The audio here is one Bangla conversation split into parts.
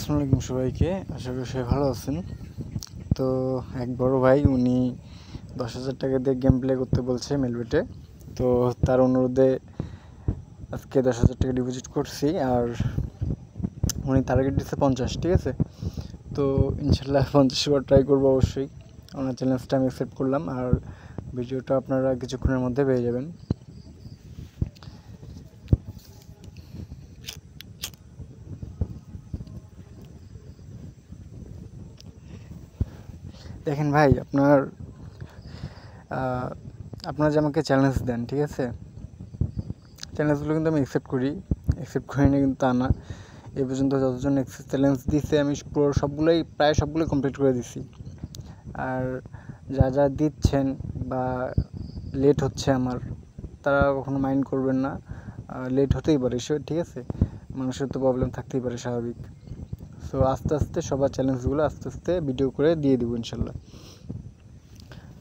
আসসালামু আলাইকুম সবাইকে। আশা করি সবাই ভালো আছেন। তো এক বড় ভাই উনি 10,000 টাকা দিয়ে গেম প্লে করতে বলছে মেলবেটে। তো তার অনুরোধে আজকে 10,000 টাকা ডিপোজিট করছি। আর উনি টার্গেট দিচ্ছে 50, ঠিক আছে। তো ইনশাল্লাহ 50 বার ট্রাই করবো অবশ্যই। ওনার চ্যালেঞ্জটা আমি অ্যাকসেপ্ট করলাম। আর ভিডিওটা আপনারা কিছুক্ষণের মধ্যে পেয়ে যাবেন। দেখেন ভাই, আপনারা যে আমাকে চ্যালেঞ্জ দেন, ঠিক আছে, চ্যালেঞ্জগুলো কিন্তু আমি অ্যাকসেপ্ট করি না কিন্তু তা না। এ পর্যন্ত যতজন চ্যালেঞ্জ দিচ্ছে আমি প্রায় সবগুলোই কমপ্লিট করে দিছি। আর যা দিচ্ছেন বা লেট হচ্ছে আমার, তারা কখনো মাইন্ড করবেন না। লেট হতেই পারে, ঠিক আছে, মানুষের তো প্রবলেম থাকতেই পারে, স্বাভাবিক। সো আস্তে আস্তে সবার চ্যালেঞ্জগুলো আস্তে আস্তে ভিডিও করে দিয়ে দেবো ইনশাল্লাহ।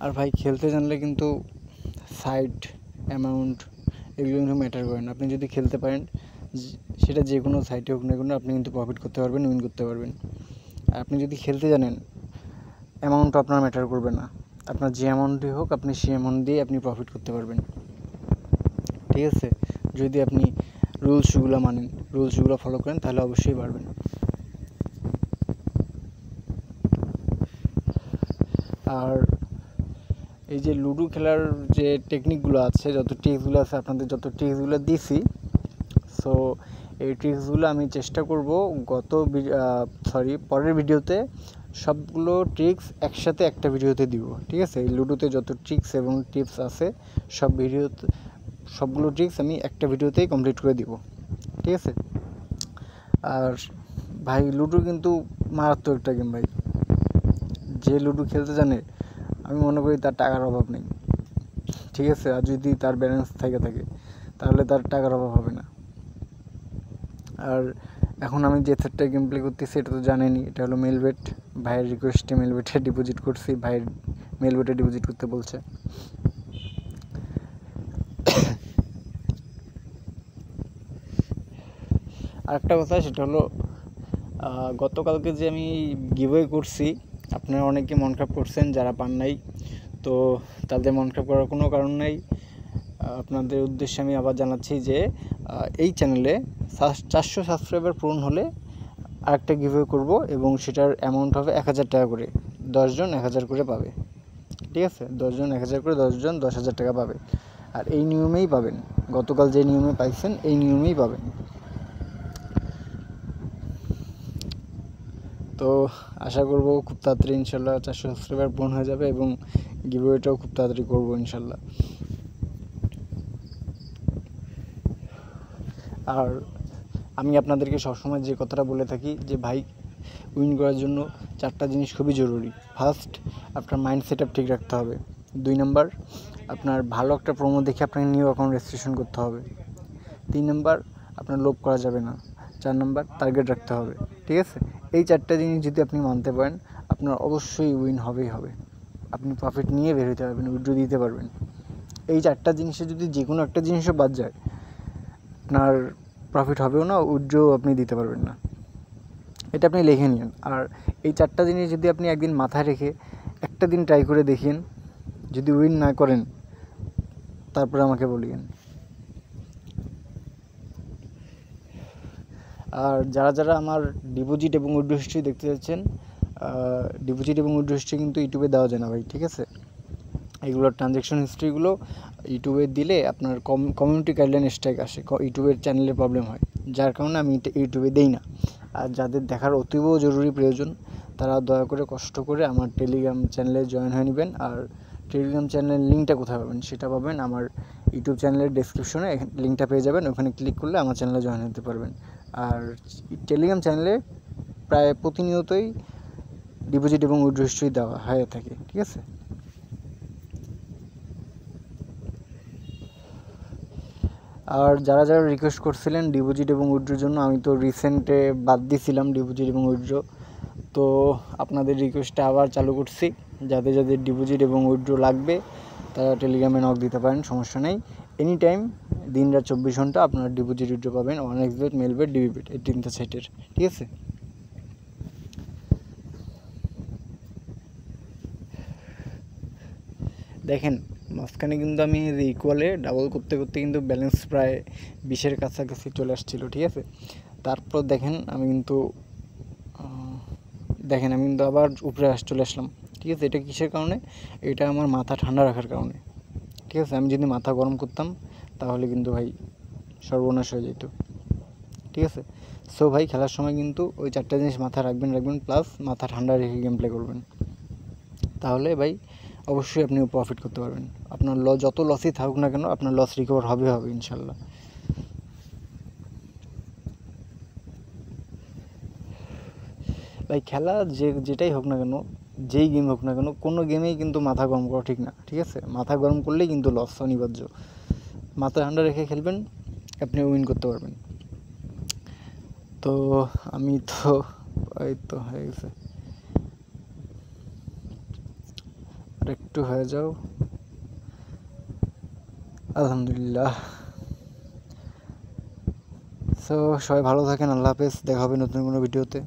আর ভাই, খেলতে জানলে কিন্তু সাইড অ্যামাউন্ট এগুলো কিন্তু ম্যাটার করে না। আপনি যদি খেলতে পারেন, সেটা যে কোনো সাইটে হোক না কেন, আপনি কিন্তু প্রফিট করতে পারবেন, উইন করতে পারবেন। আর আপনি যদি খেলতে জানেন, অ্যামাউন্ট আপনার ম্যাটার করবে না। আপনার যে অ্যামাউন্টই হোক, আপনি সেই অ্যামাউন্ট দিয়ে আপনি প্রফিট করতে পারবেন, ঠিক আছে। যদি আপনি রুলসগুলো ফলো করেন, তাহলে অবশ্যই পারবেন। আর এই যে লুডো খেলার যে টেকনিকগুলো আছে, আপনাদের যত ট্রিক্সগুলো দিছি, সো এই ট্রিক্সগুলো আমি চেষ্টা করব পরের ভিডিওতে সবগুলো ট্রিক্স একসাথে একটা ভিডিওতে দিব, ঠিক আছে। এই লুডোতে যত ট্রিক্স এবং টিপস আছে সবগুলো ট্রিক্স আমি একটা ভিডিওতেই কমপ্লিট করে দিব, ঠিক আছে। আর ভাই, লুডো কিন্তু মারাত্মক একটা গেম ভাই। যে লুডো খেলতে জানে, আমি মনে করি তার টাকার অভাব নেই, ঠিক আছে। আর যদি তার ব্যালেন্স থাকে তাহলে তার টাকার অভাব হবে না। আর এখন আমি যে সেটটা গেম প্লে করতেছি, এটা তো জানেনই, এটা হলো মেলবেট। ভাইয়ের রিকোয়েস্টে মেলবেটে ডিপোজিট করছি, ভাইয়ের মেলবেটে ডিপোজিট করতে বলছে। আরেকটা কথা, সেটা হলো গতকালকে যে আমি গিভওয়ে করছি, আপনারা অনেকে মন খারাপ করছেন, যারা পান নাই। তো তাদের মন খারাপ করার কোনো কারণ নাই। আপনাদের উদ্দেশ্যে আমি আবার জানাচ্ছি যে এই চ্যানেলে 400 সাবস্ক্রাইবার পূরণ হলে আরেকটা গিভওয়ে করব, এবং সেটার অ্যামাউন্ট হবে 1,000 টাকা করে। 10 জন 1,000 করে পাবে, ঠিক আছে। 10 জন 1,000 করে, 10 জন 10,000 টাকা পাবে। আর এই নিয়মেই পাবেন, গতকাল যে নিয়মে পাইছেন এই নিয়মেই পাবেন। তো আশা করব খুব তাড়াতাড়ি ইনশাল্লাহ 400 সাবস্ক্রাইবার পূরণ হয়ে যাবে, এবং গিভওয়েটাও খুব তাড়াতাড়ি করবো ইনশাল্লাহ। আর আমি আপনাদেরকে সবসময় যে কথাটা বলে থাকি, যে ভাই, উইন করার জন্য 4টা জিনিস খুবই জরুরি। ফার্স্ট, আপনার মাইন্ড সেট আপ ঠিক রাখতে হবে। 2 নাম্বার, আপনার ভালো একটা প্রোমো দেখে আপনাকে নিউ অ্যাকাউন্ট রেজিস্ট্রেশন করতে হবে। 3 নাম্বার, আপনার লোভ করা যাবে না। 4 নাম্বার, টার্গেট রাখতে হবে, ঠিক আছে। এই 4টা জিনিস যদি আপনি মানতে পারেন, আপনার অবশ্যই উইন হবেই হবে। আপনি প্রফিট নিয়ে বের হতে পারবেন, উইথড্র দিতে পারবেন। এই 4টা জিনিসে যদি যে কোনো একটা জিনিসও বাদ যায়, আপনার প্রফিট হবেও না, উইথড্র আপনি দিতে পারবেন না। এটা আপনি লিখে নিন। আর এই 4টা জিনিস যদি আপনি একদিন মাথায় রেখে একটা দিন ট্রাই করে দেখেন, যদি উইন না করেন, তারপরে আমাকে বলিয়েন। আর যারা আমার ডিপোজিট এবং উইথড্র হিস্ট্রি দেখতে যাচ্ছেন, ডিপোজিট এবং উইথড্র হিস্ট্রি কিন্তু ইউটিউবে দেওয়া যায় না ভাই, ঠিক আছে। এগুলোর ট্রানজ্যাকশন হিস্ট্রিগুলো ইউটিউবে দিলে আপনার কমিউনিটি গাইডলাইন স্ট্রাইক আসে, ইউটিউবের চ্যানেলের প্রবলেম হয়, যার কারণে আমি ইউটিউবে দেই না। আর যাদের দেখার অতীব জরুরি প্রয়োজন, তারা দয়া করে কষ্ট করে আমার টেলিগ্রাম চ্যানেলে জয়েন হয়ে নেবেন। আর টেলিগ্রাম চ্যানেলের লিঙ্কটা কোথায় পাবেন, সেটা পাবেন আমার ইউটিউব চ্যানেলের ডেসক্রিপশনে, লিঙ্কটা পেয়ে যাবেন। ওখানে ক্লিক করলে আমার চ্যানেলে জয়েন হতে পারবেন। আর টেলিগ্রাম চ্যানেলে প্রায় প্রতিনিয়তই ডিপোজিট এবং উইথড্র হিস্ট্রি দেওয়া হয়ে থাকে, ঠিক আছে। আর যারা রিকোয়েস্ট করছিলেন ডিপোজিট এবং উইথড্রোর জন্য, আমি তো রিসেন্টে বাদ দিয়েছিলাম ডিপোজিট এবং উইথড্র। তো আপনাদের রিকোয়েস্টটা আবার চালু করছি। যাদের ডিপোজিট এবং উইথড্র লাগবে, তারা টেলিগ্রামে নক দিতে পারেন, সমস্যা নেই। এনি টাইম, দিন-রাত 24 ঘন্টা আপনারা ডিপোজিট উইথড্র পাবেন, OneXBet, মেলবেট, ডিবিবেট, এই 3টা সাইটের, ঠিক আছে। দেখেন মাঝখানে কিন্তু আমি ইকুয়ালে ডাবল করতে করতে কিন্তু ব্যালেন্স প্রায় 20-এর কাছাকাছি চলে আসছিলো, ঠিক আছে। তারপর দেখেন আমি কিন্তু আবার উপরে চলে আসলাম, ঠিক আছে। এটা কিসের কারণে? এটা আমার মাথা ঠান্ডা রাখার কারণে, ঠিক আছে। আমি যদি মাথা গরম করতাম তাহলে কিন্তু ভাই সর্বনাশ হয়ে যেত, ঠিক আছে। সো ভাই খেলার সময় কিন্তু ওই 4টা জিনিস মাথায় রাখবেন, প্লাস মাথা ঠান্ডা রেখে গেম প্লে করবেন। তাহলে ভাই অবশ্যই আপনি প্রফিট করতে পারবেন। আপনার যত লসই থাকুক না কেন, আপনার লস রিকভার হবে ইনশাল্লাহ। ভাই খেলা যেটাই হোক না কেন, যেই গেম হোক না কেন, কোনো গেমেই কিন্তু মাথা গরম করা ঠিক না, ঠিক আছে। মাথা গরম করলেই কিন্তু লস অনিবার্য। মাথা ঠান্ডা রেখে খেলবেন, আপনি উইন করতে পারবেন। তো আমি তো এই তো হয়ে গেছে, আর একটু হয়ে যাও, আলহামদুলিল্লাহ। সো সবাই ভালো থাকেন, আল্লাহ হাফেজ, দেখা হবে নতুন কোনো ভিডিওতে।